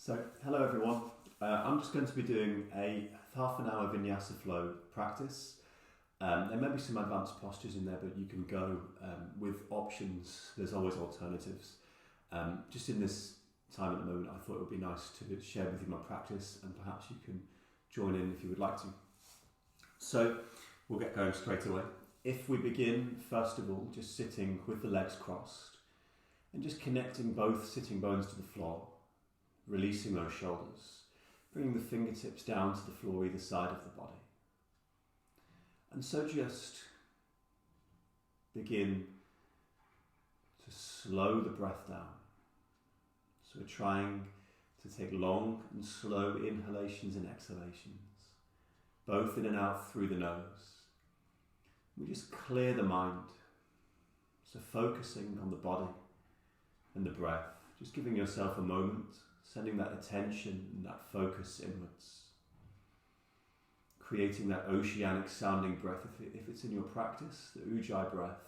So, hello everyone. I'm just going to be doing a half an hour vinyasa flow practice. There may be some advanced postures in there, but you can go with options. There's always alternatives. Just in this time at the moment, I thought it would be nice to share with you my practice, and perhaps you can join in if you would like to. So, we'll get going straight away. If we begin, first of all, just sitting with the legs crossed and just connecting both sitting bones to the floor, releasing those shoulders, bringing the fingertips down to the floor either side of the body. And so just begin to slow the breath down. So we're trying to take long and slow inhalations and exhalations, both in and out through the nose. We just clear the mind. So focusing on the body and the breath, just giving yourself a moment, sending that attention and that focus inwards. Creating that oceanic sounding breath, if it's in your practice, the ujjayi breath,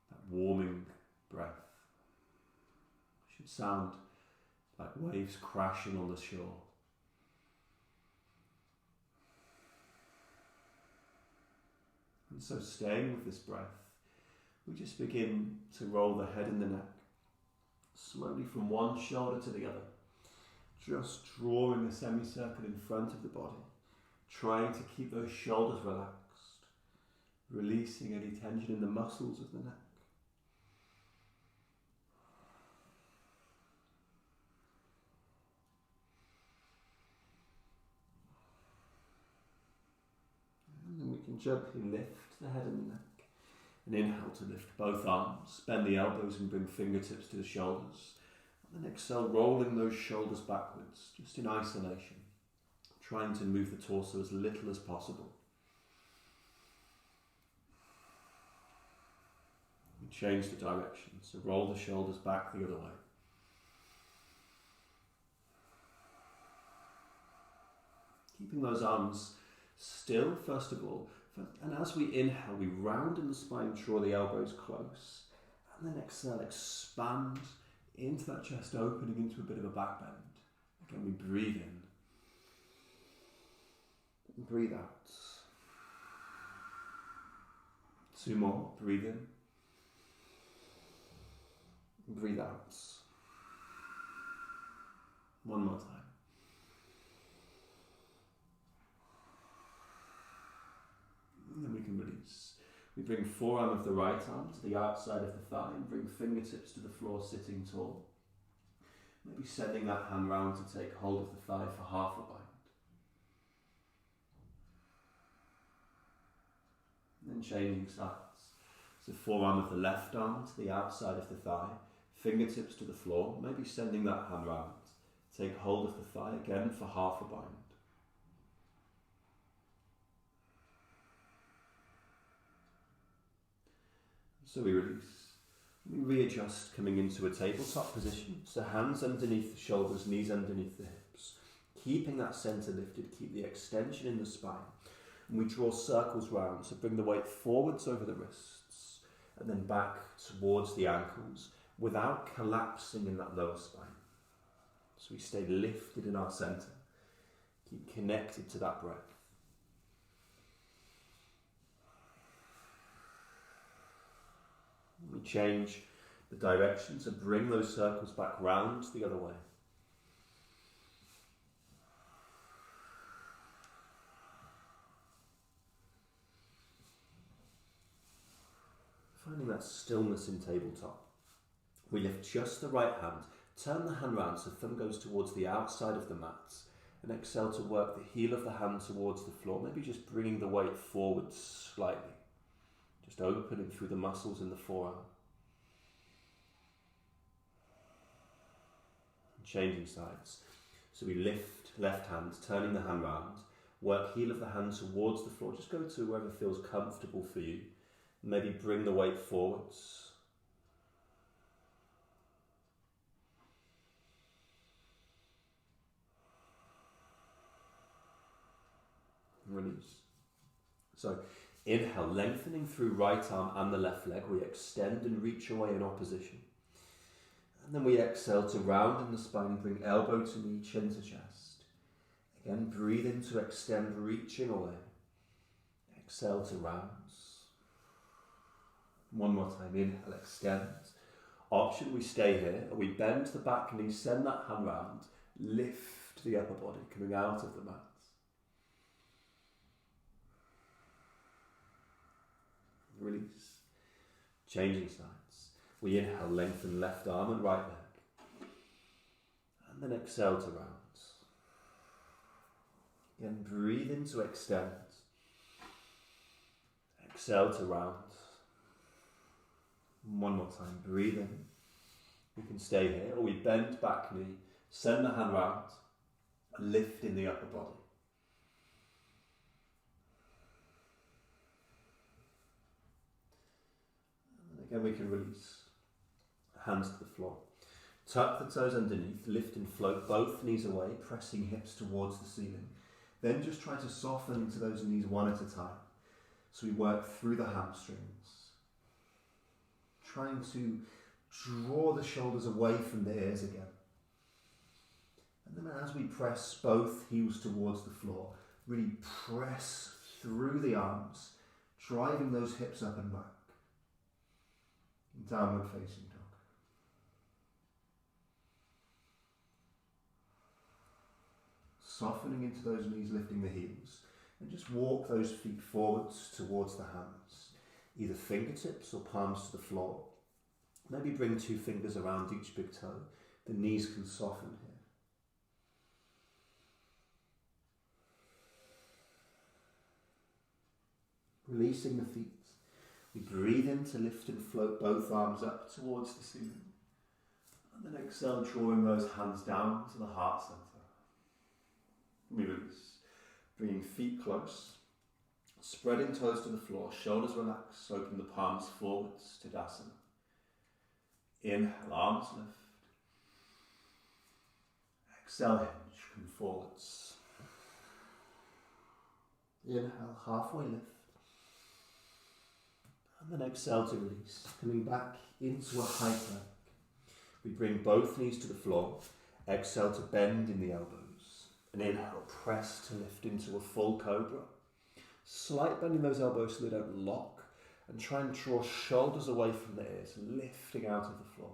that warming breath. Should sound like waves crashing on the shore. And so staying with this breath, we just begin to roll the head and the neck slowly from one shoulder to the other, just drawing the semicircle in front of the body, trying to keep those shoulders relaxed, releasing any tension in the muscles of the neck. And then we can gently lift the head and the neck. And inhale to lift both arms, bend the elbows and bring fingertips to the shoulders. And then exhale, rolling those shoulders backwards, just in isolation, trying to move the torso as little as possible. And change the direction, so roll the shoulders back the other way. Keeping those arms still, first of all. And as we inhale, we round the spine, draw the elbows close. And then exhale, expand into that chest opening into a bit of a back bend. Again, we breathe in. And breathe out. Two more. Breathe in. And breathe out. One more time. And then we can release. We bring forearm of the right arm to the outside of the thigh and bring fingertips to the floor sitting tall. Maybe sending that hand round to take hold of the thigh for half a bind. And then changing sides. So forearm of the left arm to the outside of the thigh, fingertips to the floor, maybe sending that hand round. Take hold of the thigh again for half a bind. So we release. We readjust, coming into a tabletop position. So hands underneath the shoulders, knees underneath the hips. Keeping that centre lifted, keep the extension in the spine. And we draw circles round, so bring the weight forwards over the wrists and then back towards the ankles without collapsing in that lower spine. So we stay lifted in our centre. Keep connected to that breath. We change the direction, so bring those circles back round the other way. Finding that stillness in tabletop. We lift just the right hand, turn the hand round so thumb goes towards the outside of the mat, and exhale to work the heel of the hand towards the floor, maybe just bringing the weight forward slightly. Just opening through the muscles in the forearm. Changing sides. So we lift left hand, turning the hand round. Work heel of the hand towards the floor. Just go to wherever feels comfortable for you. Maybe bring the weight forwards. Release. So inhale, lengthening through right arm and the left leg. We extend and reach away in opposition. And then we exhale to round in the spine, bring elbow to knee, chin to chest. Again, breathe in to extend, reaching away. Exhale to round. One more time, inhale, extend. Option, we stay here, or we bend the back knee, send that hand round, lift the upper body, coming out of the mat. Release. Changing sides. We inhale, lengthen left arm and right leg. And then exhale to round. Again, breathe in to extend. Exhale to round. One more time, breathe in. We can stay here, or we bend back knee, send the hand round, lift in the upper body. And again, we can release. Hands to the floor. Tuck the toes underneath, lift and float both knees away, pressing hips towards the ceiling. Then just try to soften into those knees one at a time. So we work through the hamstrings. Trying to draw the shoulders away from the ears again. And then as we press both heels towards the floor, really press through the arms, driving those hips up and back. Downward facing dog. Softening into those knees, lifting the heels, and just walk those feet forwards towards the hands. Either fingertips or palms to the floor. Maybe bring 2 fingers around each big toe. The knees can soften here. Releasing the feet. We breathe in to lift and float both arms up towards the ceiling. And then exhale, drawing those hands down to the heart center. We release. Bringing feet close. Spreading toes to the floor, shoulders relaxed, open the palms forwards to Tadasana. Inhale, arms lift. Exhale, hinge, come forwards. Inhale, halfway lift. And then exhale to release, coming back into a high plank. We bring both knees to the floor, exhale to bend in the elbows. And inhale, press to lift into a full cobra. Slight bend in those elbows so they don't lock, and try and draw shoulders away from the ears, lifting out of the floor.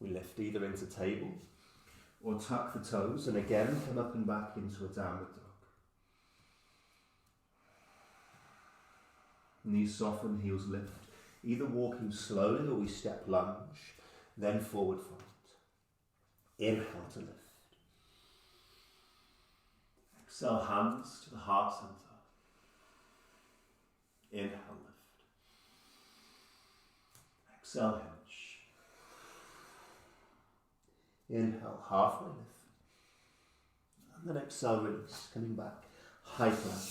We lift either into table or tuck the toes, and again come up and back into a downward dog. Knees soften, heels lift, either walking slowly or we step lunge, then forward fold. Inhale to lift. Exhale, hands to the heart center. Inhale, lift. Exhale, hinge. Inhale, halfway lift. And then exhale, release, coming back. High plank.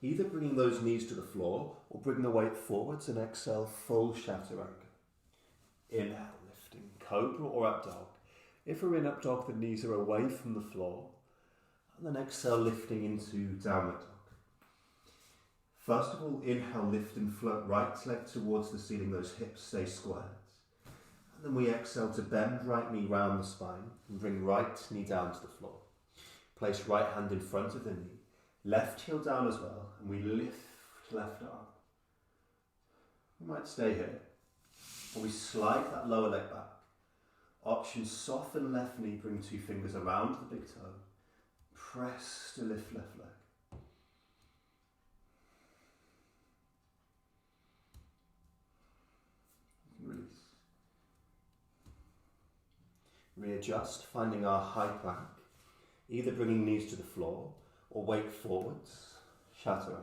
Either bringing those knees to the floor or bring the weight forwards and exhale, full chaturanga. Inhale, lifting, cobra or up dog. If we're in up dog, the knees are away from the floor. And then exhale, lifting into downward dog. First of all, inhale, lift and float right leg towards the ceiling, those hips stay squared. And then we exhale to bend right knee round the spine and bring right knee down to the floor. Place right hand in front of the knee, left heel down as well, and we lift left arm. We might stay here, or we slide that lower leg back. Option, soften left knee, bring 2 fingers around the big toe. Press to lift left leg. Release. Readjust, finding our high plank, either bringing knees to the floor or weight forwards, chaturanga.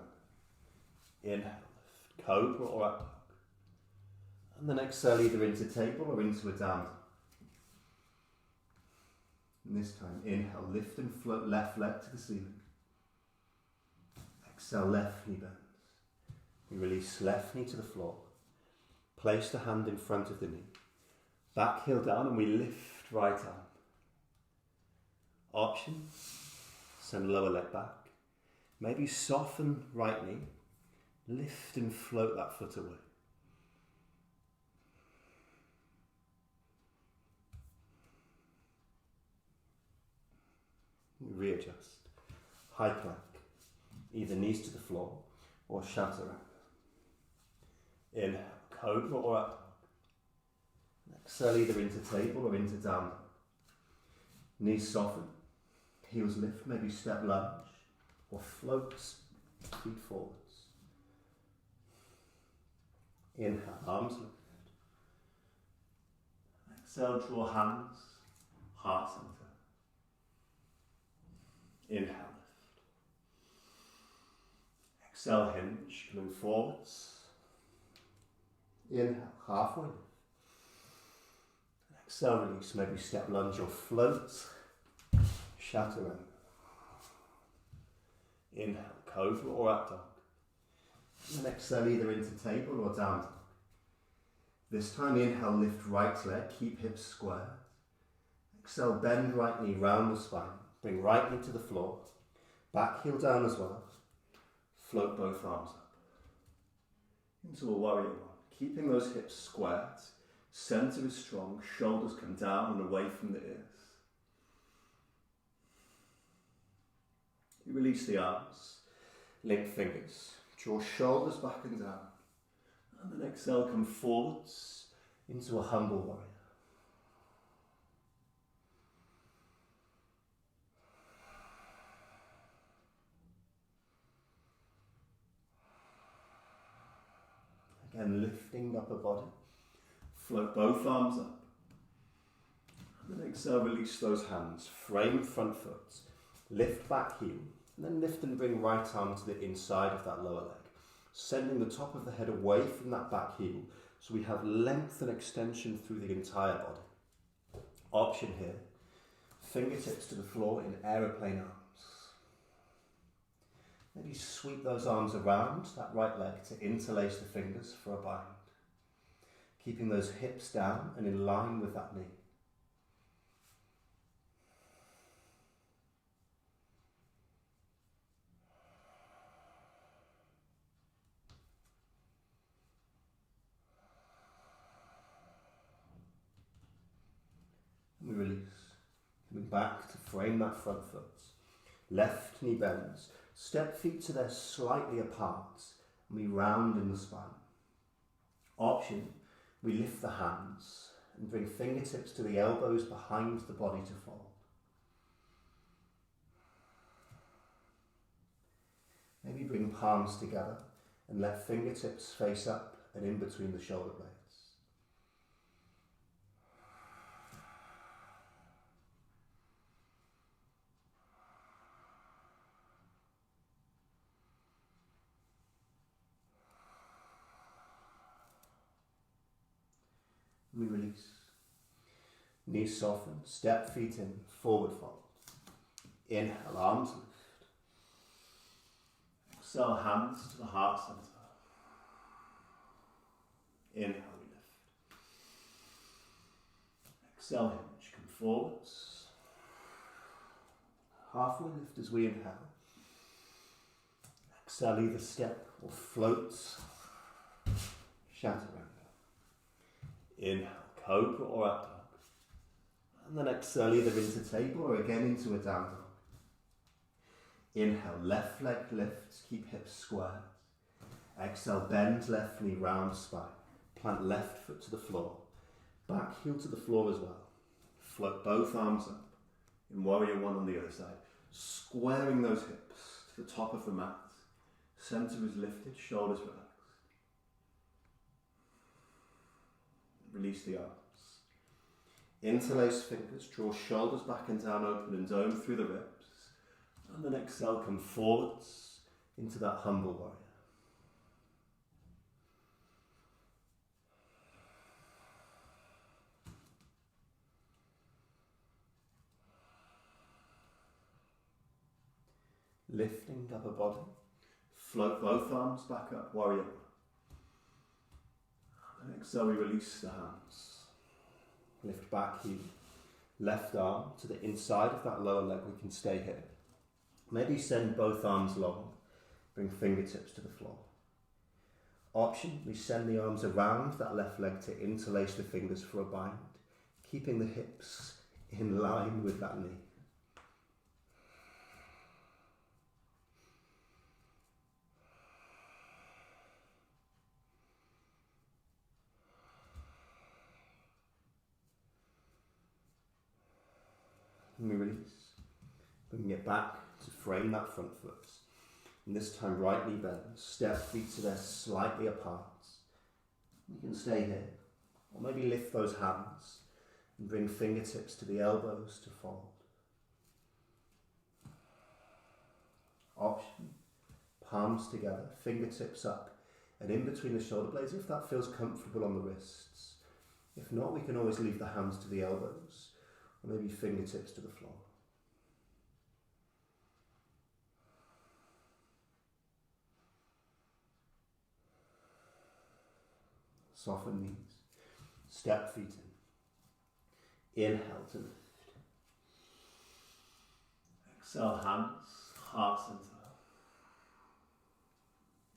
Inhale, lift, cobra or up dog. And then exhale either into table or into a down dog. And this time, inhale, lift and float left leg to the ceiling. Exhale, left knee bends. We release left knee to the floor. Place the hand in front of the knee. Back heel down and we lift right arm. Option, send lower leg back. Maybe soften right knee. Lift and float that foot away. readjust. High plank, either knees to the floor or chaturanga. Inhale, cobra or up dog. Exhale either into table or into down dog. Knees soften, heels lift, maybe step lunge or floats, feet forwards. Inhale, arms lift. Exhale, draw hands, heart center. Inhale, lift. Exhale, hinge, coming forwards. Inhale, halfway lift. Exhale, release, maybe step lunge or float. Chaturanga. Inhale, cobra or up dog. And then exhale either into table or down dog. This time inhale, lift right leg, keep hips square. Exhale, bend right knee round the spine. Bring right knee to the floor. Back heel down as well. Float both arms up. Into a warrior one. Keeping those hips squared. Center is strong. Shoulders come down and away from the ears. You release the arms. Link fingers. Draw shoulders back and down. And then exhale, come forwards into a humble warrior. Again, lifting upper body. Float both arms up. And then exhale, release those hands. Frame front foot. Lift back heel. And then lift and bring right arm to the inside of that lower leg. Sending the top of the head away from that back heel, so we have length and extension through the entire body. Option here, fingertips to the floor in aeroplane arms. Maybe sweep those arms around that right leg to interlace the fingers for a bind. Keeping those hips down and in line with that knee. We release, coming back to frame that front foot. Left knee bends, step feet so they're slightly apart, and we round in the spine. Option, we lift the hands and bring fingertips to the elbows behind the body to fold. Maybe bring palms together and let fingertips face up and in between the shoulder blades. We release. Knees soften, step feet in, forward fold. Inhale, arms lift. Exhale, hands to the heart center. Inhale, we lift. Exhale, hinge, come forwards. Halfway lift as we inhale. Exhale, either step or float. Chaturanga. Inhale, cobra or up dog. And then exhale either into table or again into a down dog. Inhale, left leg lifts, keep hips squared. Exhale, bend left knee round spine. Plant left foot to the floor. Back heel to the floor as well. Float both arms up in warrior one on the other side. Squaring those hips to the top of the mat. Center is lifted, shoulders relaxed. Release the arms. Interlace fingers, draw shoulders back and down, open and dome through the ribs. And then exhale, come forwards into that humble warrior. Lifting upper body. Float both arms back up, warrior. And exhale, we release the hands. Lift back heel. Left arm to the inside of that lower leg, we can stay here. Maybe send both arms long. Bring fingertips to the floor. Option, we send the arms around that left leg to interlace the fingers for a bind, keeping the hips in line with that knee. And we release. Bringing it back to frame that front foot. And this time right knee bends, step feet so they're slightly apart. You can stay here. Or maybe lift those hands and bring fingertips to the elbows to fold. Option. Palms together, fingertips up and in between the shoulder blades if that feels comfortable on the wrists. If not, we can always leave the hands to the elbows or maybe fingertips to the floor. Soften knees. Step feet in. Inhale to lift. Exhale, hands, heart center.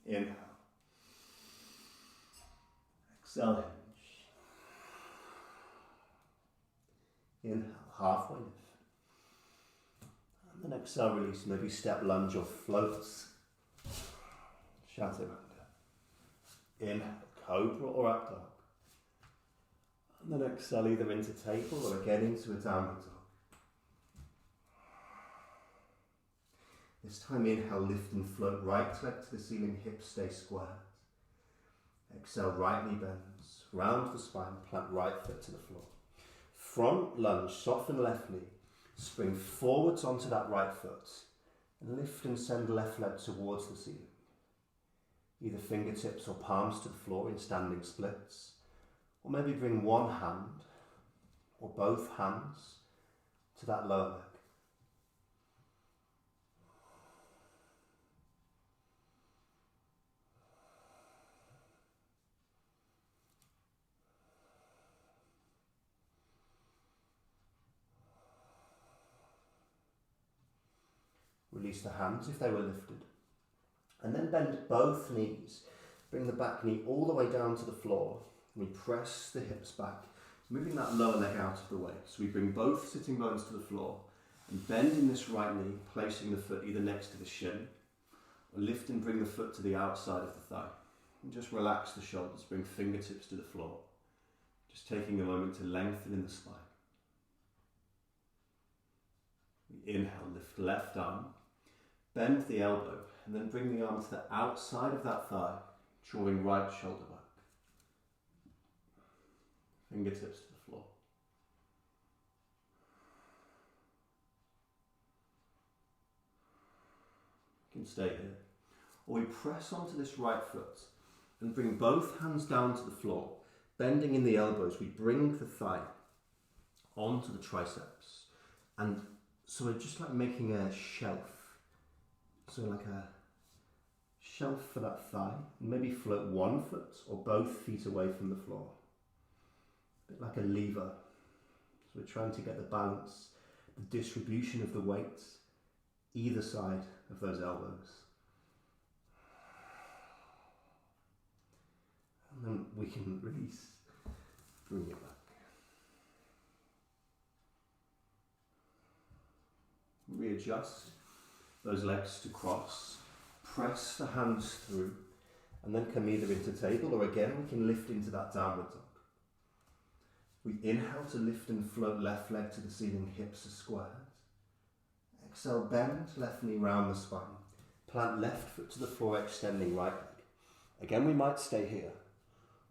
Inhale. Exhale, hinge. Inhale, halfway lift. And then exhale, release. Maybe step lunge or floats. Chaturanga. Inhale, cobra or up dog. And then exhale either into table or again into a downward dog. This time inhale, lift and float right leg to the ceiling, hips stay squared. Exhale, right knee bends, round the spine, plant right foot to the floor. Front lunge, soften left knee, spring forwards onto that right foot, and lift and send left leg towards the ceiling. Either fingertips or palms to the floor in standing splits, or maybe bring one hand or both hands to that lower leg. Release the hands if they were lifted. And then bend both knees. Bring the back knee all the way down to the floor. We press the hips back, moving that lower leg out of the way. So we bring both sitting bones to the floor and bend in this right knee, placing the foot either next to the shin, or lift and bring the foot to the outside of the thigh. And just relax the shoulders, bring fingertips to the floor. Just taking a moment to lengthen in the spine. We inhale, lift left arm, bend the elbow, and then bring the arm to the outside of that thigh, drawing right shoulder back. Fingertips to the floor. You can stay here. Or we press onto this right foot and bring both hands down to the floor. Bending in the elbows, we bring the thigh onto the triceps. And so we're just like making a shelf. So like a shelf for that thigh. Maybe float one foot or both feet away from the floor. A bit like a lever. So we're trying to get the balance, the distribution of the weight either side of those elbows. And then we can release, bring it back. Readjust those legs to cross, press the hands through, and then come either into table or again we can lift into that downward dog. We inhale to lift and float left leg to the ceiling, hips are squared. Exhale, bend left knee round the spine. Plant left foot to the floor, extending right leg. Again, we might stay here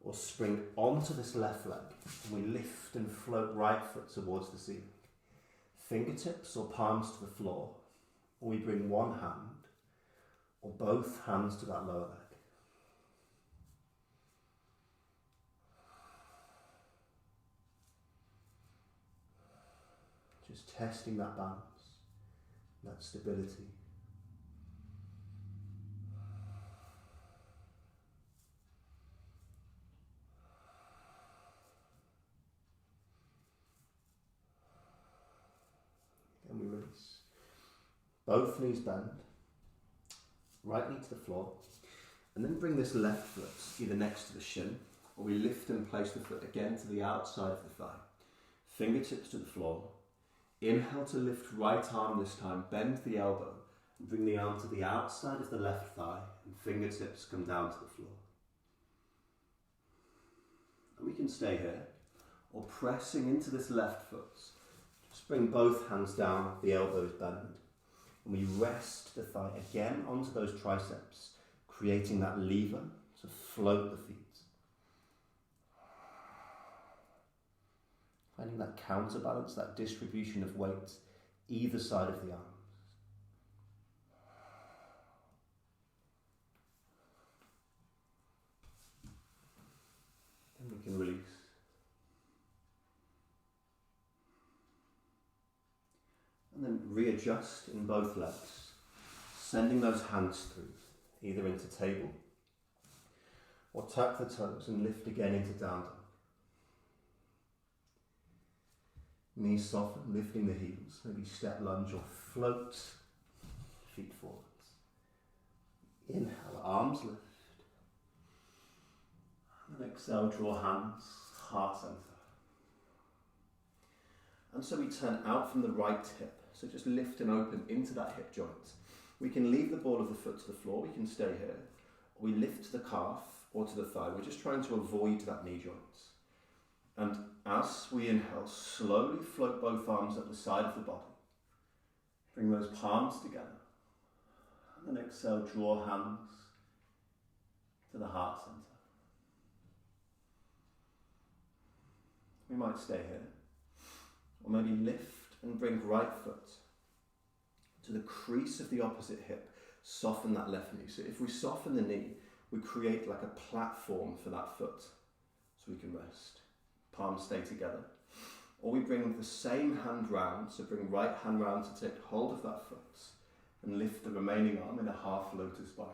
or spring onto this left leg. We lift and float right foot towards the ceiling. Fingertips or palms to the floor, or we bring one hand or both hands to that lower leg. Just testing that balance, that stability. And we release. Both knees bend, right knee to the floor, and then bring this left foot either next to the shin, or we lift and place the foot again to the outside of the thigh. Fingertips to the floor. Inhale to lift right arm this time, bend the elbow, and bring the arm to the outside of the left thigh, and fingertips come down to the floor. And we can stay here, or pressing into this left foot, Just bring both hands down, the elbows bend, and we rest the thigh again onto those triceps, creating that lever to float the feet. Finding that counterbalance, that distribution of weight either side of the arms. And we can release. And then readjust in both legs, sending those hands through, either into table, or tuck the toes and lift again into down dog. Knees soften, lifting the heels, maybe step lunge or float feet forwards. Inhale, arms lift. And then exhale, draw hands, heart center. And so we turn out from the right hip. So just lift and open into that hip joint. We can leave the ball of the foot to the floor, we can stay here. Or we lift to the calf or to the thigh. We're just trying to avoid that knee joint. And as we inhale, slowly float both arms up the side of the body. Bring those palms together. And then exhale, draw hands to the heart center. We might stay here. Or maybe lift and bring right foot to the crease of the opposite hip. Soften that left knee. So if we soften the knee, we create like a platform for that foot so we can rest. Palms stay together. Or we bring the same hand round, so bring right hand round to take hold of that foot and lift the remaining arm in a half lotus bind.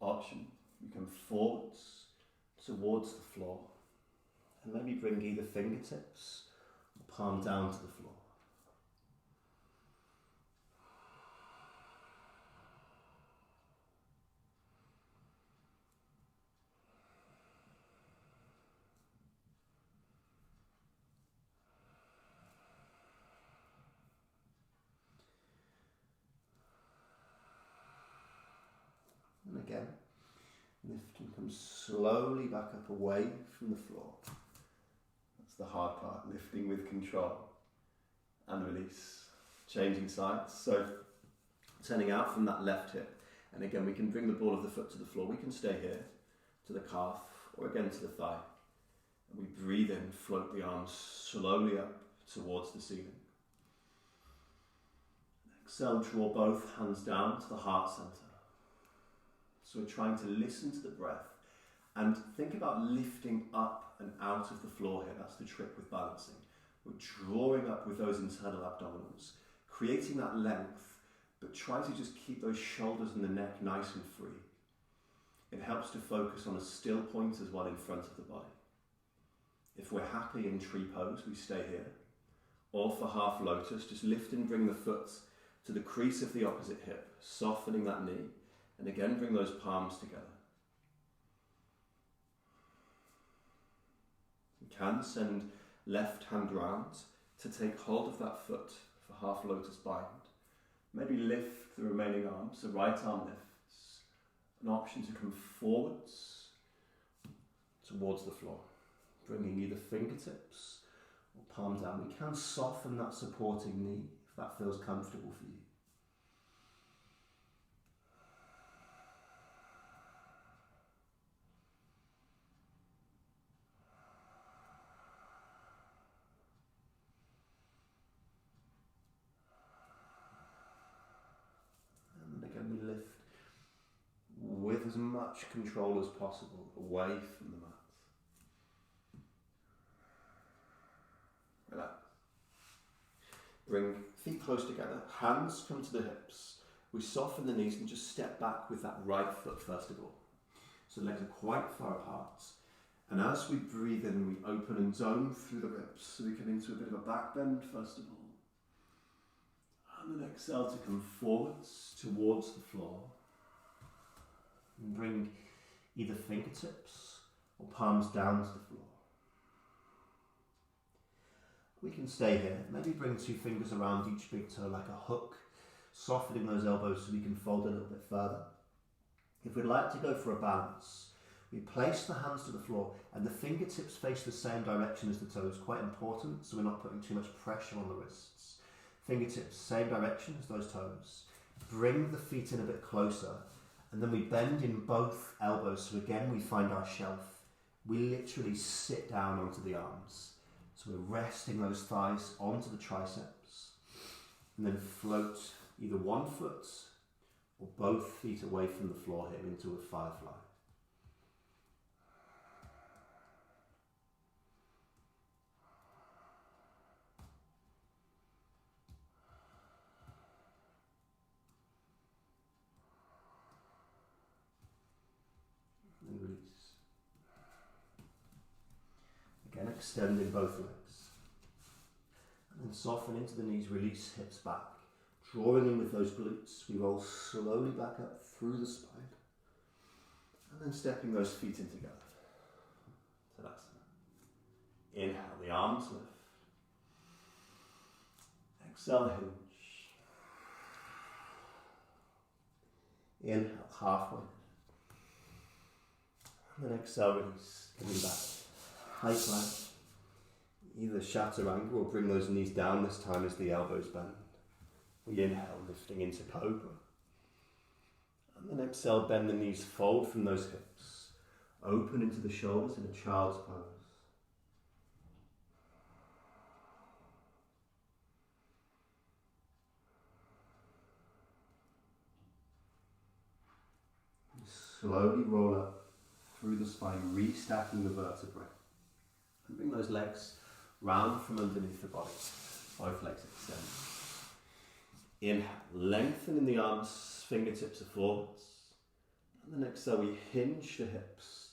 Option, you come forwards towards the floor and maybe bring either fingertips or palm down to the floor. And again, lift and come slowly back up away from the floor. That's the hard part, lifting with control and release. Changing sides, so turning out from that left hip. And again, we can bring the ball of the foot to the floor. We can stay here to the calf or again to the thigh. And we breathe in, float the arms slowly up towards the ceiling. Exhale, draw both hands down to the heart center. So we're trying to listen to the breath and think about lifting up and out of the floor here. That's the trick with balancing. We're drawing up with those internal abdominals, creating that length, but try to just keep those shoulders and the neck nice and free. It helps to focus on a still point as well in front of the body. If we're happy in tree pose, we stay here. Or for half lotus, just lift and bring the foot to the crease of the opposite hip, softening that knee. And again, bring those palms together. You can send left hand round to take hold of that foot for half lotus bind. Maybe lift the remaining arm, so right arm lifts. An option to come forwards towards the floor, bringing either fingertips or palm down. We can soften that supporting knee if that feels comfortable for you. We lift with as much control as possible away from the mat. Relax. Bring feet close together, hands come to the hips. We soften the knees and just step back with that right foot first of all. So legs are quite far apart. And as we breathe in, we open and dome through the ribs. So we come into a bit of a back bend first of all. And then exhale to come forwards towards the floor. And bring either fingertips or palms down to the floor. We can stay here. Maybe bring two fingers around each big toe like a hook, softening those elbows so we can fold a little bit further. If we'd like to go for a balance, We place the hands to the floor and the fingertips face the same direction as the toes, quite important so we're not putting too much pressure on the wrists. Fingertips, same direction as those toes. Bring the feet in a bit closer and then we bend in both elbows, so again we find our shelf. We literally sit down onto the arms. So we're resting those thighs onto the triceps and then float either one foot or both feet away from the floor here into a firefly. And release. Again, extending both legs. And then soften into the knees, release hips back. Drawing in with those glutes, we roll slowly back up through the spine. And then stepping those feet in together. Tadasana. Inhale, the arms lift. Exhale, hinge. Inhale, halfway. And then exhale, release. Coming back. High plank. Either chaturanga or bring those knees down this time as the elbows bend. We inhale, lifting into cobra. And then exhale, bend the knees, fold from those hips. Open into the shoulders in a child's pose. And slowly roll up through the spine, restacking the vertebrae. And bring those legs round from underneath the body. Both legs extend. Inhale, lengthening the arms, fingertips are forwards. And then exhale, we hinge the hips.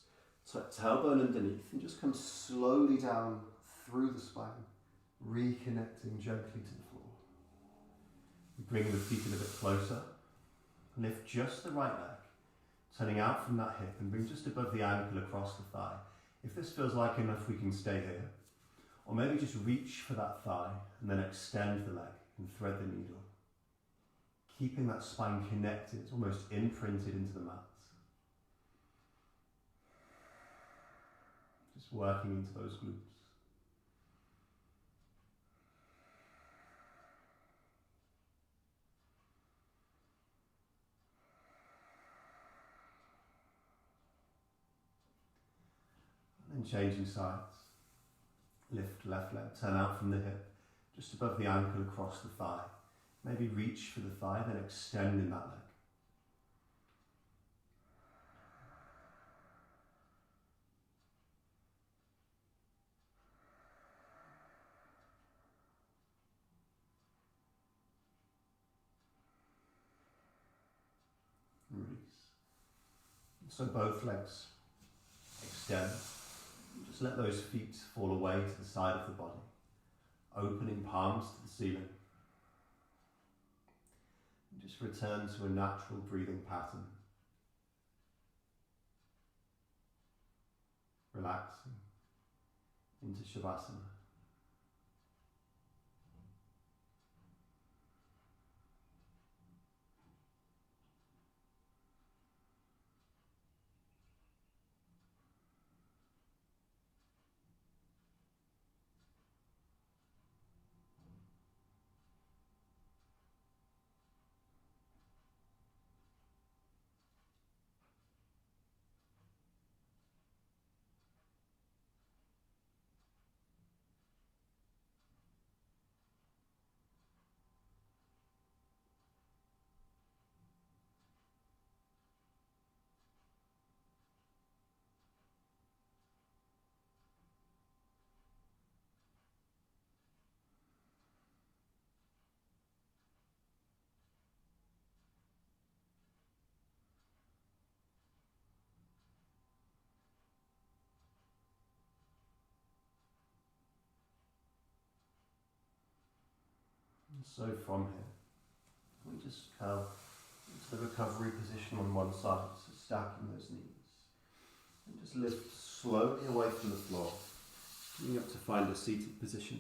Tuck tailbone underneath and just come slowly down through the spine, reconnecting gently to the floor. We bring the feet in a bit closer. Lift just the right leg, turning out from that hip and bring just above the ankle across the thigh. If this feels like enough, we can stay here. Or maybe just reach for that thigh and then extend the leg and thread the needle. Keeping that spine connected, almost imprinted into the mat. Just working into those glutes. And then changing sides. Lift left leg, turn out from the hip, just above the ankle across the thigh. Maybe reach for the thigh, then extend in that leg. And release. So both legs extend. Just let those feet fall away to the side of the body, opening palms to the ceiling. And just return to a natural breathing pattern. Relaxing into Shavasana. So from here, we just curl into the recovery position on one side, so stacking those knees. And just lift slowly away from the floor, coming up to find a seated position,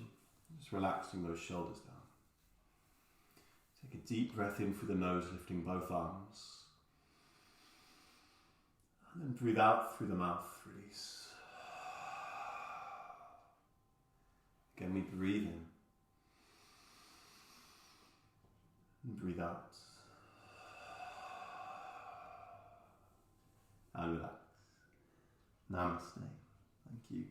just relaxing those shoulders down. Take a deep breath in through the nose, lifting both arms. And then breathe out through the mouth, release. Again, we breathe in. And breathe out. And relax. Namaste. Thank you.